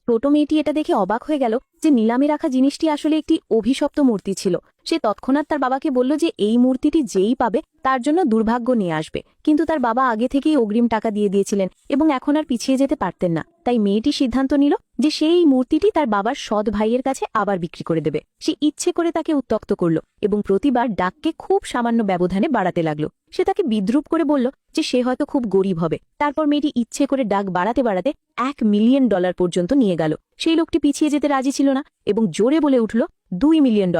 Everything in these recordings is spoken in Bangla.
ছোট মেয়েটি এটা দেখে অবাক হয়ে গেল যে নিলামে রাখা জিনিসটি আসলে একটি অভিশপ্ত মূর্তি ছিল। সে তৎক্ষণাৎ তার বাবাকে বলল যে এই মূর্তিটি যেই পাবে তার জন্য দুর্ভাগ্য নিয়ে আসবে, কিন্তু তার বাবা আগে থেকেই অগ্রিম টাকা দিয়ে দিয়েছিলেন এবং এখন আর পিছিয়ে যেতে পারতেন না। তাই মেয়েটি সিদ্ধান্ত নিল যে সে এই মূর্তিটি তার বাবার সৎ ভাইয়ের কাছে আবার বিক্রি করে দেবে। সে ইচ্ছে করে তাকে উত্ত্যক্ত করল এবং প্রতিবার ডাককে খুব সামান্য ব্যবধানে বাড়াতে লাগলো। সে তাকে বিদ্রুপ করে বলল যে সে হয়তো খুব গরিব হবে। তারপর মেয়েটি ইচ্ছে করে ডাক বাড়াতে বাড়াতে $1 মিলিয়ন পর্যন্ত নিয়ে গেল। সেই লোকটি পিছিয়ে যেতে রাজি ছিল না এবং জোরে বলে উঠল $2 মিলিয়ন।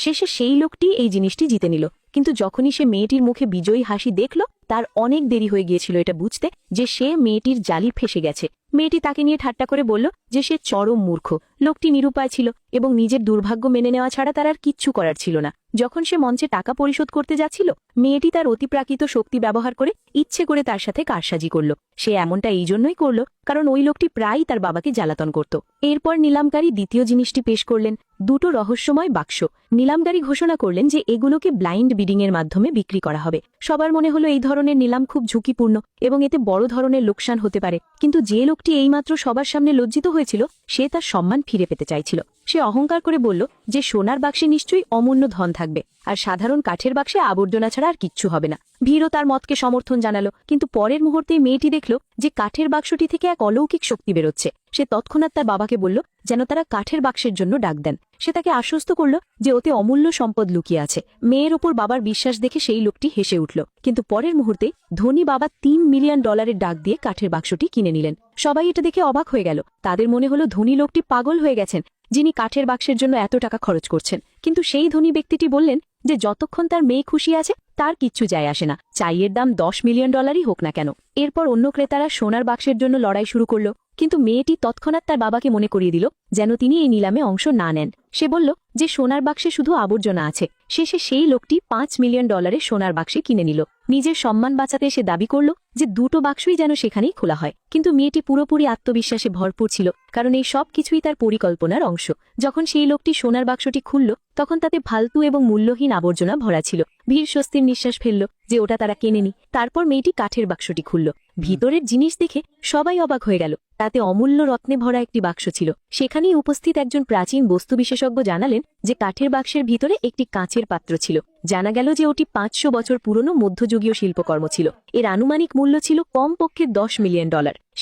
শেষে সেই লোকটি এই জিনিসটি জিতে নিল। কিন্তু যখনই সে মেয়েটির মুখে বিজয়ী হাসি দেখল, তার অনেক দেরি হয়ে গিয়েছিল এটা বুঝতে যে সে মেয়েটির জালি ফেসে গেছে। মেয়েটি তাকে নিয়ে ঠাট্টা করে বলল যে সে চরম মূর্খ। লোকটি নিরুপায় ছিল এবং নিজের দুর্ভাগ্য মেনে নেওয়া ছাড়া তার আর কিচ্ছু করার ছিল না। যখন সে মঞ্চে টাকা পরিশোধ করতে যাচ্ছিল, মেয়েটি তার অতিপ্রাকৃত শক্তি ব্যবহার করে ইচ্ছে করে তার সাথে কারসাজি করল। সে এমনটা এই জন্যই করল কারণ ওই লোকটি প্রায়ই তার বাবাকে জ্বালাতন করত। এরপর নিলামকারী দ্বিতীয় জিনিসটি পেশ করলেন, দুটো রহস্যময় বাক্স। নিলামকারী ঘোষণা করলেন যে এগুলোকে ব্লাইন্ড বিডিংয়ের মাধ্যমে বিক্রি করা হবে। সবার মনে হলো এই ধরনের নিলাম খুব ঝুঁকিপূর্ণ এবং এতে বড় ধরনের লোকসান হতে পারে, কিন্তু যে লোকটি এইমাত্র সবার সামনে লজ্জিত হয়েছিল সে তার সম্মান ফিরে পেতে চাইছিল। সে অহংকার করে বলল যে সোনার বাক্সে নিশ্চয়ই অমূল্য ধন থাকবে, আর সাধারণ কাঠের বাক্সে আবর্জনা ছাড়া আর কিচ্ছু হবে না। ভিড়ও তার মতকে সমর্থন জানালো, কিন্তু পরের মুহূর্তেই মেয়েটি দেখল যে কাঠের বাক্সটি থেকে এক অলৌকিক শক্তি বেরোচ্ছে। সে তৎক্ষণাৎ তার বাবাকে বলল যেন তারা কাঠের বাক্সের জন্য ডাক দেন। সে তাকে আশ্বস্ত করল যে ওতে অমূল্য সম্পদ লুকিয়ে আছে। মেয়ের ওপর বাবার বিশ্বাস দেখে সেই লোকটি হেসে উঠল, কিন্তু পরের মুহূর্তে ধনী বাবা $3 মিলিয়ন ডাক দিয়ে কাঠের বাক্সটি কিনে নিলেন। সবাই এটা দেখে অবাক হয়ে গেল। তাদের মনে হলো ধনী লোকটি পাগল হয়ে গেছেন, যিনি কাঠের বাক্সের জন্য এত টাকা খরচ করছেন। কিন্তু সেই ধনী ব্যক্তিটি বললেন যে যতক্ষণ তার মেয়ে খুশি আছে তার কিচ্ছু যায় আসে না, চাইয়ের দাম $10 মিলিয়ন হোক না কেন। এরপর অন্য ক্রেতারা সোনার বাক্সের জন্য লড়াই শুরু করল, কিন্তু মেয়েটি তৎক্ষণাৎ তার বাবাকে মনে করিয়ে দিল যেন তিনি এই নিলামে অংশ না নেন। সে বলল যে সোনার বাক্সে শুধু আবর্জনা আছে। শেষে সেই লোকটি $5 মিলিয়ন সোনার বাক্সে কিনে নিল। নিজের সম্মান বাঁচাতে সে দাবি করল যে দুটো বাক্সই যেন সেখানেই খোলা হয়। কিন্তু মেয়েটি পুরোপুরি আত্মবিশ্বাসে ভরপুর ছিল, কারণ এই সব কিছুই তার পরিকল্পনার অংশ। যখন সেই লোকটি সোনার বাক্সটি খুলল, তখন তাতে ফালতু এবং মূল্যহীন আবর্জনা ভরা ছিল। ভিড় স্বস্তির নিঃশ্বাস ফেলল যে ওটা তারা কেনেনি। তারপর মেয়েটি কাঠের বাক্সটি খুলল। ভিতরের জিনিস দেখে সবাই অবাক হয়ে গেল। তাতে অমূল্য রত্নে ভরা একটি বাক্স ছিল। সেখানেই উপস্থিত একজন প্রাচীন বস্তু বিশেষজ্ঞ জানালেন যে কাঠের বাক্সের ভিতরে একটি কাঁচের পাত্র ছিল। জানা গেল যে ওটি 500 বছর পুরনো মধ্যযুগীয় শিল্পকর্ম ছিল। এর আনুমানিক মূল্য ছিল কমপক্ষে $10 মিলিয়ন।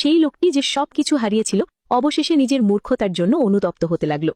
সেই লোকটি যে সবকিছু হারিয়েছিল অবশেষে নিজের মূর্খতার জন্য অনুতপ্ত হতে লাগল।